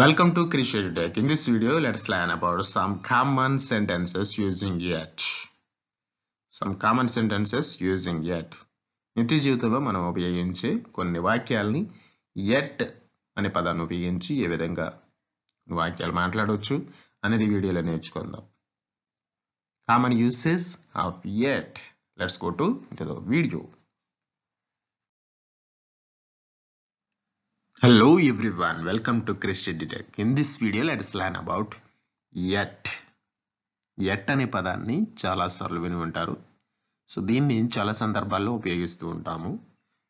Welcome to Krish Tech. In this video, let's learn about some common sentences using yet. Some common sentences using yet. నిత్య జీవితంలో మనం ఉపయోగించే కొన్ని వాక్యాలని yet అనే పదాన్ని ఉపయోగించి ఏ విధంగా వాక్యాలు మాట్లాడవచ్చు అనేది వీడియోలో నేర్చుకుందాం. Common uses of yet. Let's go to the video. Hello everyone, welcome to Krish Tech. In this video, let's learn about yet. Yet అనే పదాన్ని చాలా సార్లు విని ఉంటారు. సో దీన్ని చాలా సందర్భాల్లో ఉపయోగిస్తూ ఉంటాము.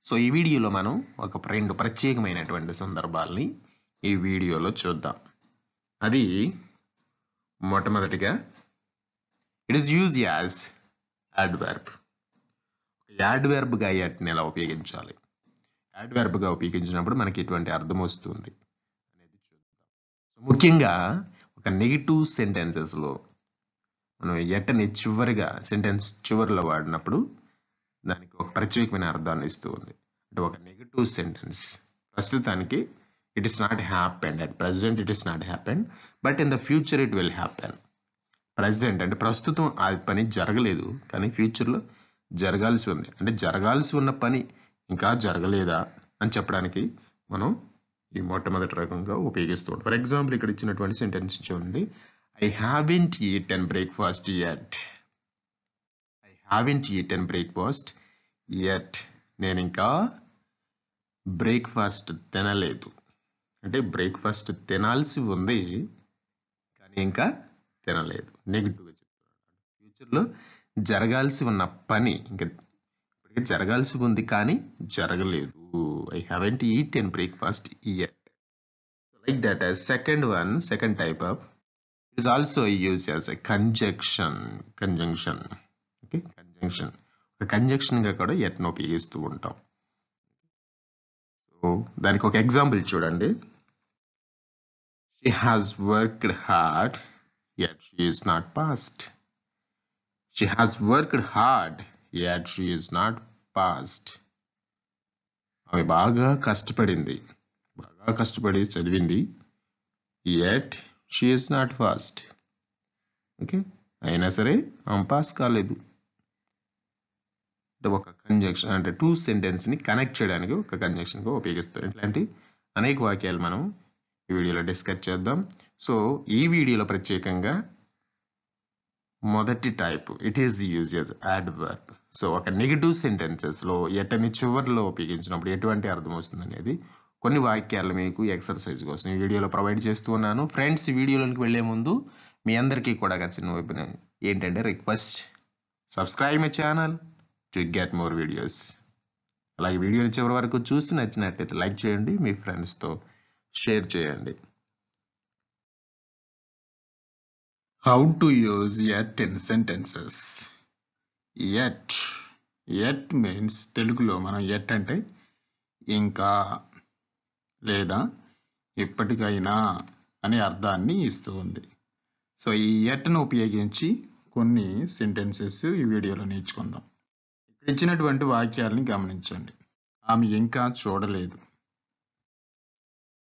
సో ఈ వీడియోలో మనం ఒక రెండు ప్రత్యేకమైనటువంటి సందర్భాల్ని ఈ వీడియోలో చూద్దాం. అది మొట్టమొదటిగా it is use as adverb. యాడ్వర్బ్గా yetని ఎలా ఉపయోగించాలి, యాడ్వర్బ్గా ఉపయోగించినప్పుడు మనకి ఎటువంటి అర్థం వస్తుంది అనేది చూద్దాం. సో ముఖ్యంగా ఒక నెగిటివ్ సెంటెన్సెస్లో మనం yetని చివరిగా సెంటెన్స్ చివరిలో వాడినప్పుడు దానికి ఒక ప్రత్యేకమైన అర్థాన్ని ఇస్తూ ఉంది. అంటే ఒక నెగిటివ్ సెంటెన్స్ ప్రస్తుతానికి it is not happened, at present it is not happened, but in the future it will happen. Present అంటే ప్రస్తుతం ఆ పని జరగలేదు, కానీ ఫ్యూచర్లో జరగాల్సి ఉంది. అంటే జరగాల్సి ఉన్న పని ఇంకా జరగలేదా అని చెప్పడానికి మనం ఈ మొట్టమొదటి రకంగా ఉపయోగిస్తూ ఉంటాం. ఫర్ ఎగ్జాంపుల్ ఇక్కడ ఇచ్చినటువంటి సెంటెన్స్ చూడండి. I haven't eaten breakfast yet. I haven't eaten breakfast yet. నేను ఇంకా బ్రేక్ఫాస్ట్ తినలేదు. అంటే బ్రేక్ఫాస్ట్ తినాల్సి ఉంది కానీ ఇంకా తినలేదు. నెగిటివ్గా చెప్తున్నాను. ఫ్యూచర్లో జరగాల్సి ఉన్న పని ఇంకా జరగాల్సి ఉంది కానీ జరగలేదు. I haven't eaten breakfast yet. Like that, as second type of is also used as a conjunction. Okay, conjunction. ఒక కంజంక్షన్ గా కూడా yet ను ఉపయోగిస్తూ ఉంటాం. సో దానికి ఒక ఎగ్జాంపుల్ చూడండి. She has worked hard yet she is not passed. She has worked hard yet she is not passed. ఆమె బాగా కష్టపడి చదివింది, yet she is not passed. Okay, అయినా సరే ఆమె పాస్ కాలేదు. ఒక కంజంక్షన్ అంటే టూ సెంటెన్స్ ని కనెక్ట్ చేయడానికి ఒక కంజంక్షన్ గా ఉపయోగిస్తారు. ఇట్లాంటి అనేక వాక్యాలు మనం ఈ వీడియోలో డిస్కస్ చేద్దాం. సో ఈ వీడియోలో ప్రత్యేకంగా మొదటి type it is use as adverb. So ఒక నెగిటివ్ సెంటెన్సెస్ లో yetని చివరిలో ఉపయోగించినప్పుడు ఎటువంటి అర్థం వస్తుంది అనేది కొన్ని వాక్యాలు మీకు ఎక్సర్సైజ్ కోసం ఈ వీడియోలో ప్రొవైడ్ చేస్తూ ఉన్నాను. ఫ్రెండ్స్, ఈ వీడియోలోకి వెళ్లే ముందు మీ అందరికీ కూడా చిన్న ఏంటంటే request, subscribe my channel to get more videos. అలాగే వీడియోని చివరి వరకు చూసి నచ్చినట్లయితే లైక్ చేయండి, మీ ఫ్రెండ్స్తో షేర్ చేయండి. How to use yet in sentences. Yet means తెలుగులో మనం yet అంటే ఇంకా లేదా ఎప్పటికైనా అనే అర్థాన్ని ఇస్తూ ఉంది. సో ఈ yetను ఉపయోగించి కొన్ని సెంటెన్సెస్ ఈ వీడియోలో నేర్చుకుందాం. ఇక్కడ ఇచ్చినటువంటి వాక్యాలని గమనించండి. ఆమె ఇంకా చూడలేదు.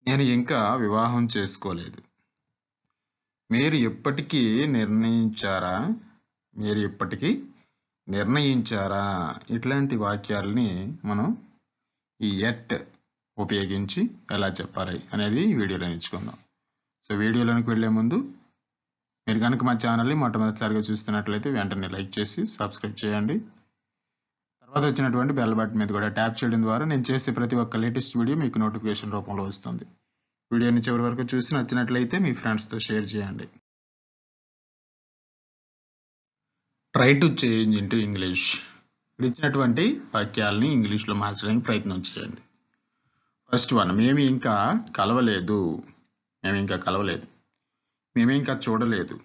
నేను ఇంకా వివాహం చేసుకోలేదు. మీరు ఎప్పటికీ నిర్ణయించారా? ఇట్లాంటి వాక్యాలని మనం ఈ yet ఉపయోగించి ఎలా చెప్పాలి అనేది వీడియోలో నేర్చుకుందాం. సో వీడియోలోకి వెళ్లే ముందు మీరు కనుక మా ఛానల్ని మొట్టమొదటిసారిగా చూస్తున్నట్లయితే వెంటనే లైక్ చేసి సబ్స్క్రైబ్ చేయండి. తర్వాత వచ్చినటువంటి బెల్ బటన్ మీద కూడా ట్యాప్ చేయడం ద్వారా నేను చేసే ప్రతి ఒక్క లేటెస్ట్ వీడియో మీకు నోటిఫికేషన్ రూపంలో వస్తుంది. వీడియోని చివరి వరకు చూసి నచ్చినట్లయితే మీ ఫ్రెండ్స్తో షేర్ చేయండి. Try to change into English. ఇక్కడ ఇచ్చినటువంటి వాక్యాలని ఇంగ్లీష్లో మార్చడానికి ప్రయత్నం చేయండి. ఫస్ట్ వన్, మేము ఇంకా కలవలేదు. మేము ఇంకా చూడలేదు.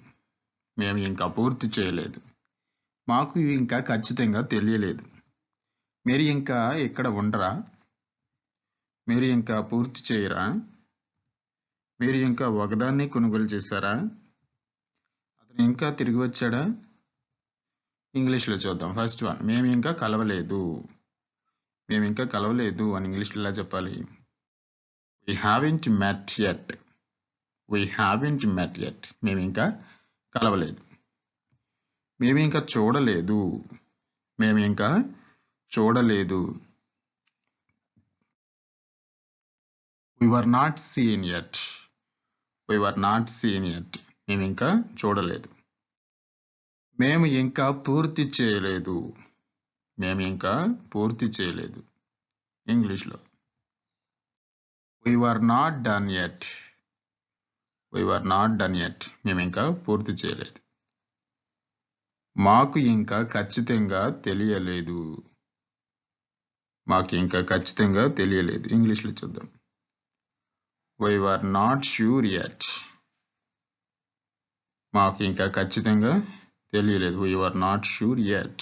మేము ఇంకా పూర్తి చేయలేదు. మాకు ఇంకా ఖచ్చితంగా తెలియలేదు. మీరు ఇంకా ఇక్కడ ఉండరా? మీరు ఇంకా పూర్తి చేయరా? మీరు ఇంకా ఒకదాన్ని కొనుగోలు చేశారా? అతను ఇంకా తిరిగి వచ్చాడా? ఇంగ్లీష్లో చూద్దాం. ఫస్ట్ వన్, మేము ఇంకా కలవలేదు అని ఇంగ్లీష్లో ఎలా చెప్పాలి? We haven't met yet. We haven't met yet. మేము ఇంకా కలవలేదు. మేము ఇంకా చూడలేదు. మేము ఇంకా చూడలేదు. We were not seen yet. We were not seen yet. మేము ఇంకా చూడలేదు. మేము ఇంకా పూర్తి చేయలేదు. మేము ఇంకా పూర్తి చేయలేదు. ఇంగ్లీష్లో We were not done yet. We were not done yet. మేము ఇంకా పూర్తి చేయలేదు. మాకు ఇంకా ఖచ్చితంగా తెలియలేదు. మాకు ఇంకా ఖచ్చితంగా తెలియలేదు. ఇంగ్లీష్లో చూద్దాం. We were not sure yet. మాకు ఇంకా ఖచ్చితంగా తెలియలేదు. We were not sure yet.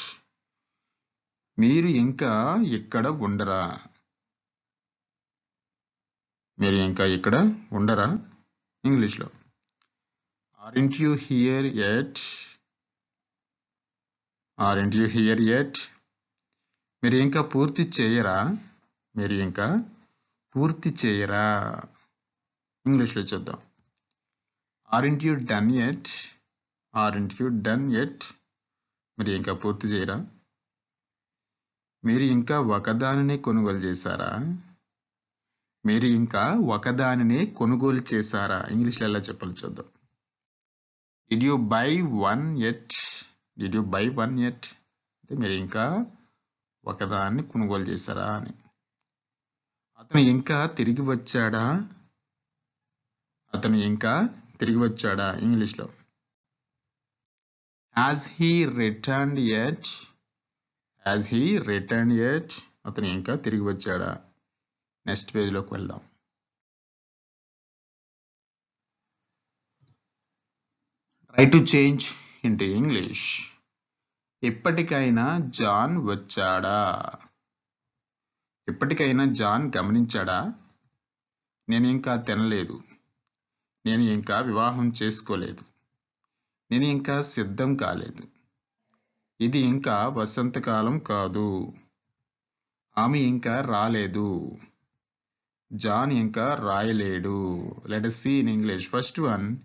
మీరు ఇంకా ఇక్కడ ఉండరా. మీరు ఇంకా ఇక్కడ ఉండరా. ఇంగ్లీష్లో Aren't you here yet? Aren't you here yet? మీరు ఇంకా పూర్తి చేయరా. మీరు ఇంకా పూర్తి చేయరా. ఇంగ్లీష్లో చూద్దాం. Aren't you done yet? Aren't you done yet? మీరు ఇంకా పూర్తి చేయరా. మీరు ఇంకా ఒకదానినే కొనుగోలు చేశారా. మీరు ఇంకా ఒకదానినే కొనుగోలు చేశారా. ఇంగ్లీష్లో ఎలా చెప్పాలి చూద్దాం. Did you buy one yet? Did you buy one yet? అంటే మీరు ఇంకా ఒకదాన్ని కొనుగోలు చేశారా అని. అతను ఇంకా తిరిగి వచ్చాడా. అతను ఇంకా తిరిగి వచ్చాడా. ఇంగ్లీష్లో Has he returned yet? Has he returned yet? అతను ఇంకా తిరిగి వచ్చాడా. నెక్స్ట్ పేజ్లోకి వెళ్దాం. Try to change into English. ఎప్పటికైనా జాన్ వచ్చాడా. ఎప్పటికైనా జాన్ గమనించాడా. నేను ఇంకా తినలేదు. నేను ఇంకా వివాహం చేసుకోలేదు. నేను ఇంకా సిద్ధం కాలేదు. ఇది ఇంకా వసంతకాలం కాదు. ఆమె ఇంకా రాలేదు. జాన్ ఇంకా రాయలేడు. Let us see in English. First one,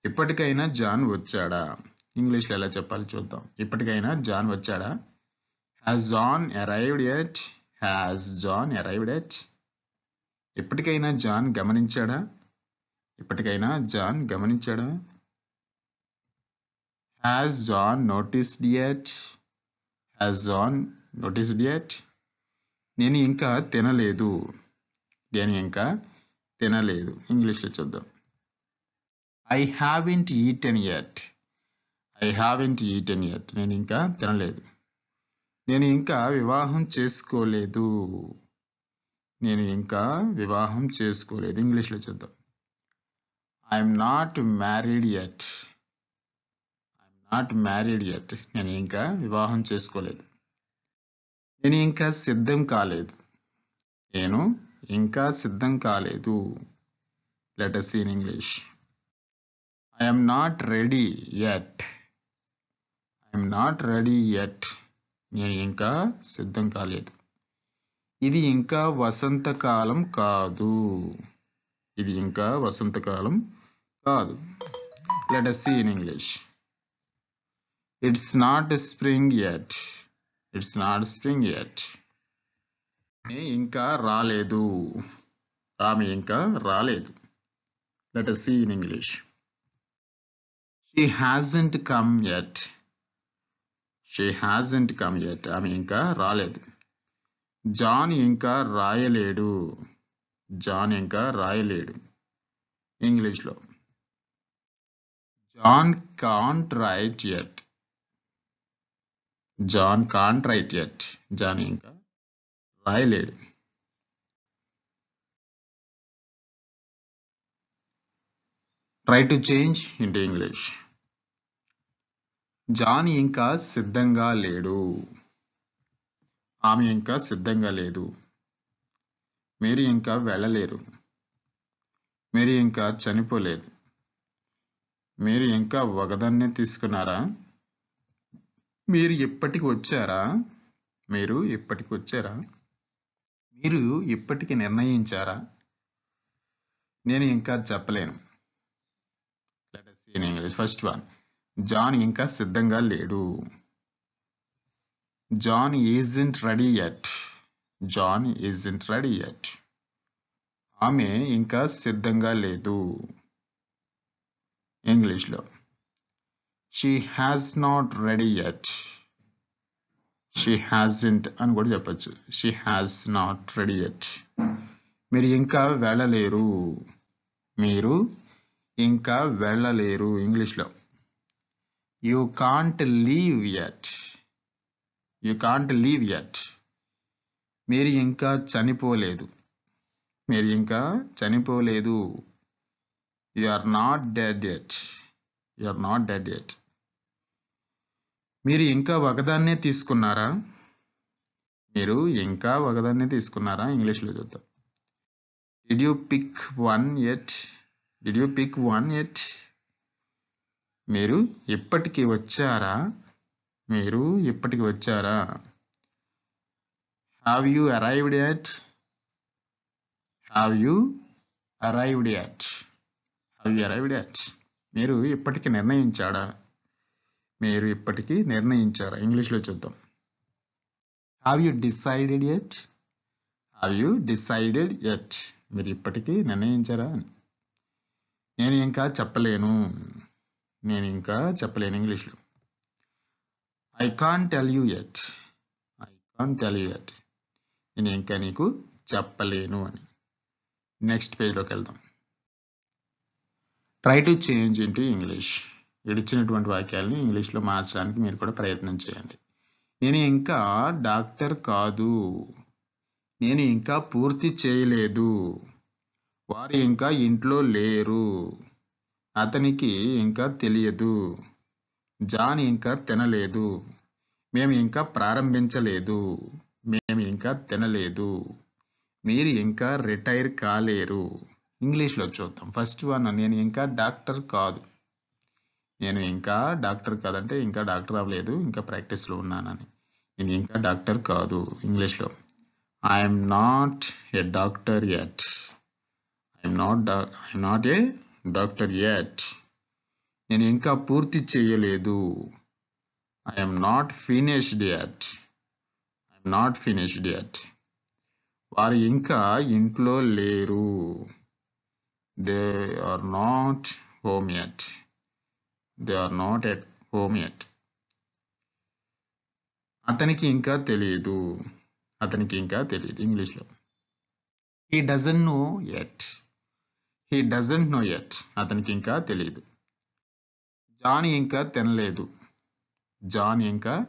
ఇప్పటికైనా జాన్ వచ్చాడా. ఇంగ్లీష్లో ఎలా చెప్పాలి చూద్దాం. ఇప్పటికైనా జాన్ వచ్చాడా. Has John arrived yet? Has John arrived yet? ఇప్పటికైనా జాన్ గమనించాడా. ఇప్పటికైనా John గమనించాడా. Has John noticed yet? Has John noticed yet? నేను ఇంకా తినలేదు. నేను ఇంకా తినలేదు. ఇంగ్లీష్లో చూద్దాం. I haven't eaten yet. I haven't eaten yet. నేను ఇంకా తినలేదు. నేను ఇంకా వివాహం చేసుకోలేదు. నేను ఇంకా వివాహం చేసుకోలేదు. ఇంగ్లీష్లో చూద్దాం. I'm not married yet. I'm not married yet. నేను ఇంకా వివాహం చేసుకోలేదు. నేను ఇంకా సిద్ధం కాలేదు. నేను ఇంకా సిద్ధం కాలేదు. Let us see in English. I am not ready yet. I am not ready yet. నేను ఇంకా సిద్ధం కాలేదు. ఇది ఇంకా వసంతకాలం కాదు. ఇది ఇంకా వసంతకాలం కాదు. Let us see in English. It's not spring yet. It's not spring yet. ఇంకా రాలేదు. ఆమె ఇంకా రాలేదు. Let us see in English. She hasn't come yet. She hasn't come yet. ఆమె ఇంకా రాలేదు. జాన్ ఇంకా రాయలేడు. జాన్ ఇంకా రాయలేడు. ఇంగ్లీష్లో John can't write yet. John can't write yet. John ఇంకా రాయలేడు. Try to change into English. John ఇంకా సిద్ధంగా లేడు. ఆమె ఇంకా సిద్ధంగా లేదు. మీరు ఇంకా వెళ్ళలేరు. మీరు ఇంకా చనిపోలేదు. మీరు ఇంకా ఒకదాన్నే తీసుకున్నారా. మీరు ఇప్పటికి వచ్చారా. మీరు ఇప్పటికి వచ్చారా. మీరు ఇప్పటికి నిర్ణయించారా. నేను ఇంకా చెప్పలేను. in English. First one, John ఇంకా సిద్ధంగా లేడు. John isn't ready yet. John isn't ready yet. ఆమె ఇంకా సిద్ధంగా లేదు. ఇంగ్లీష్లో she has not ready yet. she hasn't అని కూడా చెప్పచ్చు. she has not ready yet. మీరు ఇంకా వెళ్ళలేరు. మీరు ఇంకా వెళ్ళలేరు. ఇంగ్లీష్లో you can't leave yet. you can't leave yet. మీరు ఇంకా చనిపోలేదు. మీరు ఇంకా చనిపోలేదు. you are not dead yet. you are not dead yet. మీరు ఇంకా ఒకదాన్నే తీసుకున్నారా. మీరు ఇంకా ఒకదాన్నే తీసుకున్నారా. ఇంగ్లీష్లో చూద్దాం. did you pick one yet. did you pick one yet. మీరు ఇప్పటికి వచ్చారా. మీరు ఇప్పటికి వచ్చారా. have you arrived yet. have you arrived yet. have you arrived yet. మీరు ఇప్పటికి నిర్ణయించాడా. మీరు ఇప్పటికి నిర్ణయించారా. ఇంగ్లీష్లో చూద్దాం. have you decided yet. have you decided yet. మీరు ఇప్పటికీ నిర్ణయించారా అని. నేను ఇంకా చెప్పలేను. నేను ఇంకా చెప్పలేను. ఇంగ్లీష్లో I can't tell you yet. I can't tell you yet. నేను ఇంకా నీకు చెప్పలేను అని. నెక్స్ట్ పేజ్లోకి వెళ్దాం. Try to change into English. ఇచ్చినటువంటి వాక్యాలని ఇంగ్లీష్లో మార్చడానికి మీరు కూడా ప్రయత్నం చేయండి. నేను ఇంకా డాక్టర్ కాదు. నేను ఇంకా పూర్తి చేయలేదు. వారు ఇంకా ఇంట్లో లేరు. అతనికి ఇంకా తెలియదు. జాన్ ఇంకా తినలేదు. మేము ఇంకా ప్రారంభించలేదు. మేము ఇంకా తినలేదు. మీరు ఇంకా రిటైర్ కాలేరు. ఇంగ్లీష్లో చూద్దాం. ఫస్ట్ వన్, నేను ఇంకా డాక్టర్ కాదు. నేను ఇంకా డాక్టర్ కాదంటే ఇంకా డాక్టర్ అవ్వలేదు, ఇంకా ప్రాక్టీస్లో ఉన్నానని. నేను ఇంకా డాక్టర్ కాదు. ఇంగ్లీష్లో I'm not a doctor yet. I'm not a doctor yet. నేను ఇంకా పూర్తి చేయలేదు. I'm not finished yet. I'm not finished yet. వారు ఇంకా ఇంట్లో లేరు. They are not home yet. They are not at home yet. అతనికి ఇంకా తెలియదు. అతనికి ఇంకా తెలియదు. ఇంగ్లీష్లో he doesn't know yet. He doesn't know yet. అతనికి ఇంకా తెలియదు. జాన్ ఇంకా తినలేదు. జాన్ ఇంకా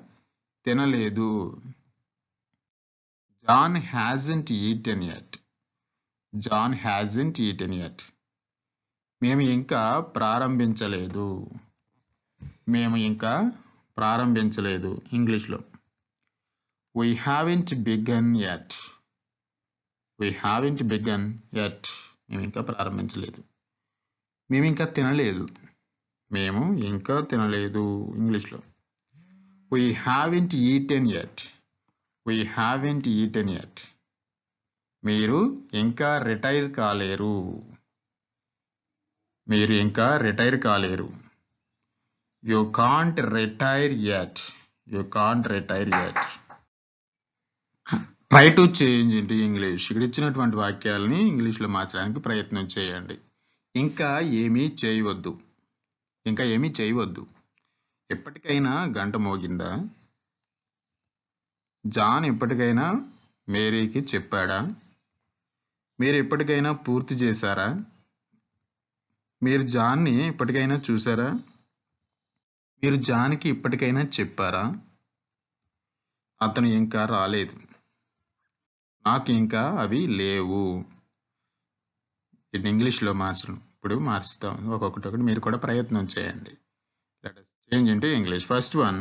తినలేదు. John hasn't eaten yet. John hasn't eaten yet. మేము ఇంకా ప్రారంభించలేదు. మేము ఇంకా ప్రారంభించలేదు. ఇంగ్లీష్లో we haven't begun yet. we haven't begun yet. మేము ఇంకా ప్రారంభించలేదు. మేము ఇంకా తినలేదు. మేము ఇంకా తినలేదు. ఇంగ్లీష్లో we haven't eaten yet. we haven't eaten yet. మీరు ఇంకా రిటైర్ కాలేరు. మీరు ఇంకా రిటైర్ కాలేరు. you can't retire yet. you can't retire yet. Try to change into English. ఇక్కడ ఇచ్చినటువంటి వాక్యాలని ఇంగ్లీష్లో మార్చడానికి ప్రయత్నం చేయండి. ఇంకా ఏమీ చేయవద్దు. ఇంకా ఏమీ చేయవద్దు. ఎప్పటికైనా గంట మోగిందా. జాన్ ఎప్పటికైనా మేరీకి చెప్పాడా. మీరు ఎప్పటికైనా పూర్తి చేశారా. మీరు జాన్ని ఇప్పటికైనా చూసారా. మీరు జాన్కి ఇప్పటికైనా చెప్పారా. అతను ఇంకా రాలేదు. నాకు ఇంకా అవి లేవు. ఇది ఇంగ్లీష్లో మార్చడం. ఇప్పుడు మార్చుతాం ఒక్కొక్కటి. మీరు కూడా ప్రయత్నం చేయండి. Let us change into English. First one,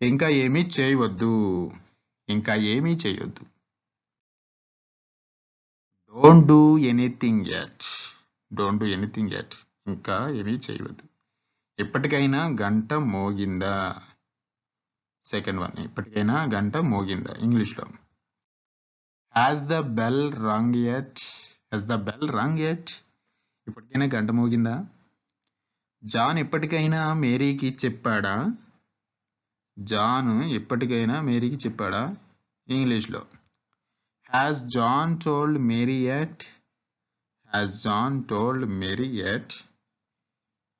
ఇంకా ఏమీ చేయవద్దు. ఇంకా ఏమీ చేయొద్దు. Don't do anything yet. Don't do anything yet. ఇంకా ఏమీ చేయవద్దు. ఎప్పటికైనా గంట మోగిందా. సెకండ్ వన్, ఎప్పటికైనా గంట మోగిందా. ఇంగ్లీష్లో has the bell rung yet. Has the bell rung yet. ఇప్పటికైనా గంట మోగిందా. జాన్ ఎప్పటికైనా మేరీకి చెప్పాడా? జాన్ ఎప్పటికైనా మేరీకి చెప్పాడా? ఇంగ్లీష్లో has John told Mary yet? Has John told Mary yet?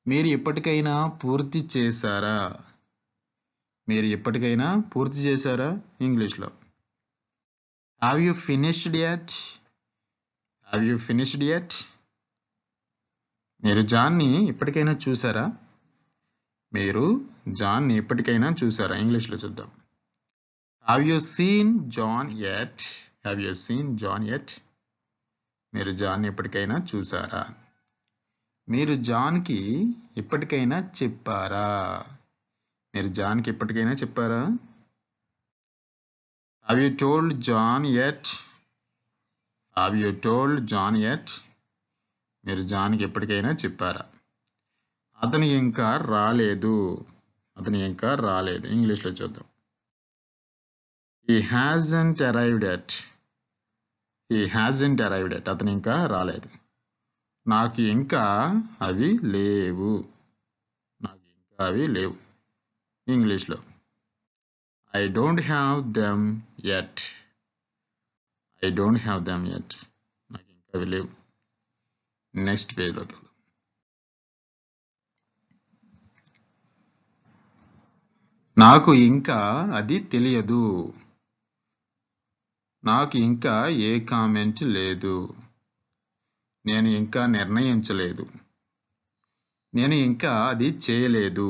మీరు ఎప్పటికైనా పూర్తి చేశారా? మీరు ఎప్పటికైనా పూర్తి చేశారా? ఇంగ్లీష్లో have you finished yet? Have you finished yet? మీరు జాన్ని ఎప్పటికైనా చూసారా? మీరు జాన్ని ఎప్పటికైనా చూసారా? ఇంగ్లీష్లో చూద్దాం. Have you seen John yet? Have you seen John yet? మీరు జాన్ని ఎప్పటికైనా చూసారా? మీరు జాన్కి ఎప్పటికైనా చెప్పారా? మీరు జాన్కి ఎప్పటికైనా చెప్పారా? Have you told John yet? Have you told John yet? మీరు జాన్కి ఎప్పటికైనా చెప్పారా? అతను ఇంకా రాలేదు. అతను ఇంకా రాలేదు. ఇంగ్లీష్లో చూద్దాం. He hasn't arrived yet. He hasn't arrived yet. అతను ఇంకా రాలేదు. నాకు ఇంకా అవి లేవు. నాకు ఇంకా అవి లేవు. ఇంగ్లీష్లో I don't have them yet. I don't have them yet. నాకు ఇంకా అవి లేవు. నెక్స్ట్ పేజ్లోకి వెళ్దాం. నాకు ఇంకా అది తెలియదు. నాకు ఇంకా ఏ కామెంట్ లేదు. నేను ఇంకా నిర్ణయించలేదు. నేను ఇంకా అది చేయలేదు.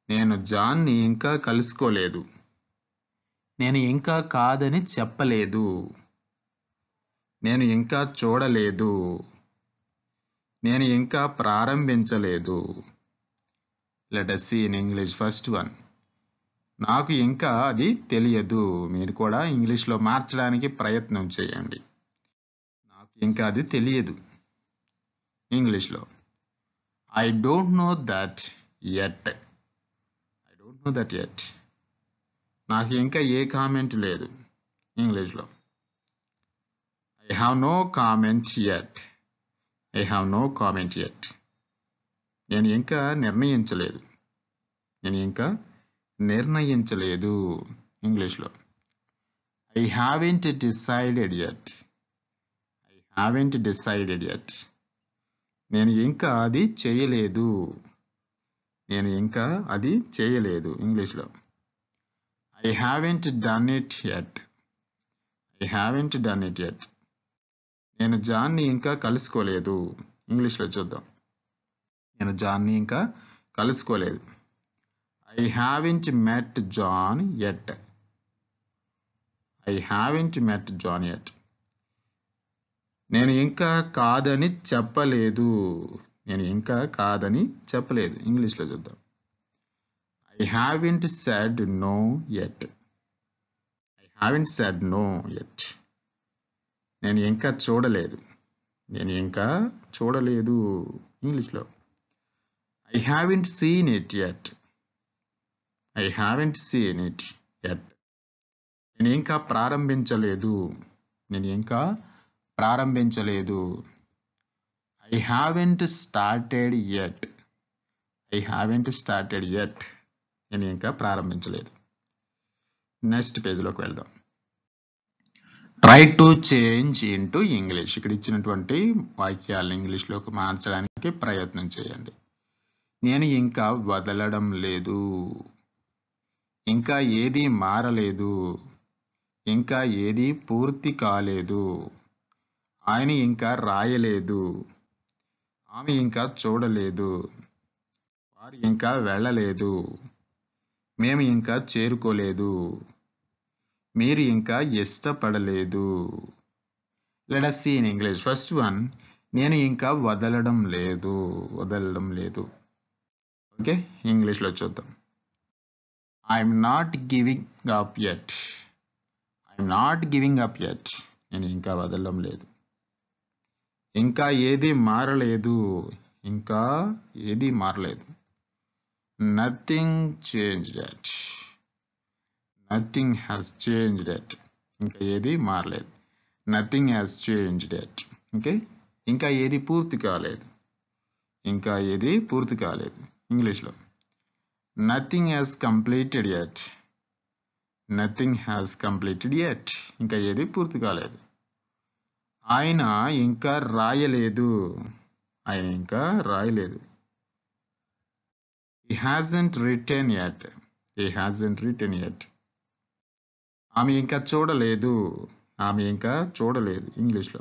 నేను జాన్ని ఇంకా కలుసుకోలేదు. నేను ఇంకా కాదని చెప్పలేదు. నేను ఇంకా చూడలేదు. నేను ఇంకా ప్రారంభించలేదు. Let us see in English. First one, నాకు ఇంకా అది తెలియదు. మీరు కూడా ఇంగ్లీష్లో మార్చడానికి ప్రయత్నం చేయండి. నాకు ఇంకా అది తెలియదు. ఇంగ్లీష్లో I don't know that yet. I don't know that yet. నాకు ఇంకా ఏ కామెంట్ లేదు. ఇంగ్లీష్లో I have no comment yet. I have no comment yet. నేను ఇంకా నిర్ణయించలేదు. నేను ఇంకా నిర్ణయించలేదు. ఇంగ్లీష్లో I haven't decided yet. I haven't decided yet. నేను ఇంకా అది చేయలేదు. నేను ఇంకా అది చేయలేదు. ఇంగ్లీష్లో I haven't done it yet. I haven't done it yet. నేను జాన్ని ఇంకా కలుసుకోలేదు. ఇంగ్లీష్లో చూద్దాం. నేను జాన్ని ఇంకా కలుసుకోలేదు. I haven't met John yet. I haven't met John yet. నేను ఇంకా కాదని చెప్పలేదు. నేను ఇంకా కాదని చెప్పలేదు. ఇంగ్లీష్లో చూద్దాం. I haven't said no yet. I haven't said no yet. నేను ఇంకా చూడలేదు. నేను ఇంకా చూడలేదు. ఇంగ్లీష్లో I haven't seen it yet. I haven't seen it yet. నేను ఇంకా ప్రారంభించలేదు. నేను ఇంకా ప్రారంభించలేదు. I haven't started yet. I haven't started yet. నేను ఇంకా ప్రారంభించలేదు. నెక్స్ట్ పేజ్లోకి వెళ్దాం. Try to change into English. ఇక్కడ ఇచ్చినటువంటి వాక్యాలను ఇంగ్లీష్లోకి మార్చడానికి ప్రయత్నం చేయండి. నేను ఇంకా వదలడం లేదు. ఇంకా ఏది మారలేదు. ఇంకా ఏది పూర్తి కాలేదు. ఆయన ఇంకా రాయలేదు. ఆమె ఇంకా చూడలేదు. వారు ఇంకా వెళ్ళలేదు. మేము ఇంకా చేరుకోలేదు. మీరు ఇంకా ఇష్టపడలేదు. Let us see in English. First one, నేను ఇంకా వదలడం లేదు. వదలడం లేదు. ఓకే, ఇంగ్లీష్లో చూద్దాం. I'm not giving up yet. I'm not giving up yet. నేను ఇంకా వదలడం లేదు. ఇంకా ఏది మారలేదు. ఇంకా ఏది మారలేదు. Nothing changed yet. Nothing has changed yet. ఇంకా ఏది మారలేదు. Nothing has changed yet. Okay, ఇంకా ఏది పూర్తి కాలేదు. ఇంకా ఏది పూర్తి కాలేదు. ఇంగ్లీష్లో nothing has completed yet. Nothing has completed yet. ఇంకా ఏది పూర్తి కాలేదు. ఆయన ఇంకా రాయలేదు. ఆయన ఇంకా రాయలేదు. He hasn't written yet. He hasn't written yet. ఆమె ఇంకా చూడలేదు. ఆమె ఇంకా చూడలేదు. ఇంగ్లీష్లో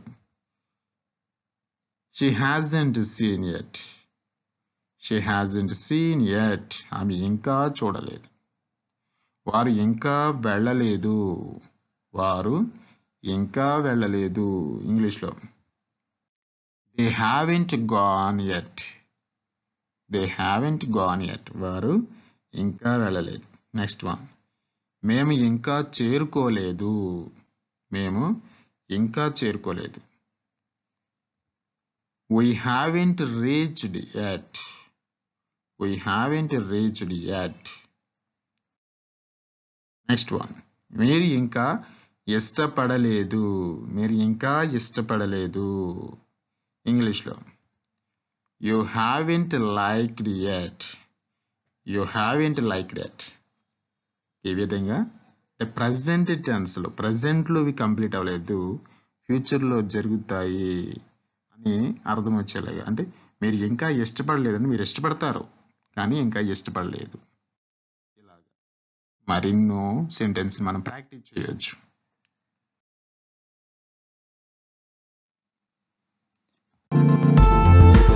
She hasn't seen yet. She hasn't seen yet. ఆమె ఇంకా చూడలేదు. వారు ఇంకా వెళ్ళలేదు. వారు ఇంకా వెళ్ళలేదు. ఇంగ్లీష్లో They haven't gone yet. They haven't gone yet. వారు ఇంకా వెళ్ళలేదు. నెక్స్ట్ వన్, మేము ఇంకా చేరుకోలేదు. మేము ఇంకా చేరుకోలేదు. We haven't reached yet. We haven't reached yet. Next one, మీరు ఇంకా ఇష్టపడలేదు. మీరు ఇంకా ఇష్టపడలేదు. ఇంగ్లీష్లో You haven't liked yet. You haven't liked yet. ఈ విధంగా ప్రజెంట్ టెన్స్లో ప్రజెంట్లో ఇవి కంప్లీట్ అవ్వలేదు, ఫ్యూచర్లో జరుగుతాయి అని అర్థం వచ్చేలాగా. అంటే మీరు ఇంకా ఇష్టపడలేదని, మీరు ఇష్టపడతారు కానీ ఇంకా ఇష్టపడలేదు. ఇలాగా మరెన్నో సెంటెన్స్ మనం ప్రాక్టీస్ చేయొచ్చు.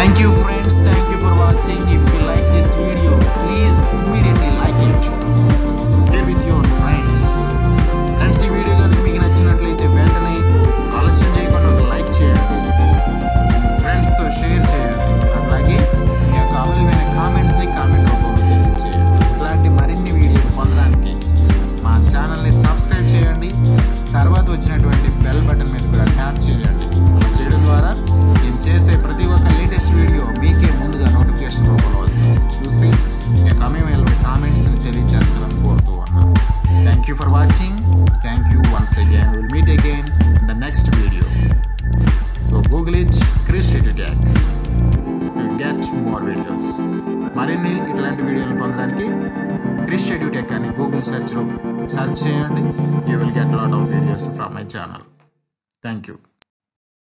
Thank you friends, thank you for watching. If you like this video, please immediately like it. Share with your friends. Friends, ఈ వీడియో కనుక మీకు నచ్చినట్లయితే వెంటనే ఆలస్యం చేయకుండా ఒక లైక్ చేయండి, ఫ్రెండ్స్ తో షేర్ చేయండి, అలాగే మీ యొక్క అమూల్యమైన కామెంట్స్ ని కామెంట్ రూపంలో తెలియజేయండి. ఇలాంటి మరిన్ని వీడియోలు పొందడానికి మా ఛానల్ని సబ్స్క్రైబ్ చేయండి. తర్వాత వచ్చినటువంటి బెల్ బటన్ మీద కూడా ట్యాప్ చేయండి. అలా చేయడం ద్వారా నేను చేసే ప్రతి ఒక్క లేటెస్ట్ వీడియో మీకే ముందుగా నోటిఫికేషన్ రూపంలో వస్తుంది. చూసి మీ కామెంట్స్ని తెలియజేస్తారని కోరుతూ ఉన్నాను. Thank you for watching. Thank you once again. Will meet again in the next video. So Google it Krish edutech to get more videos. మరిన్ని ఇట్లాంటి వీడియోలు పొందడానికి క్రిష్ ఎడ్యుటెక్ అని గూగుల్ సెర్చ్ చేయండి. You will get lot of videos from my channel. Thank you.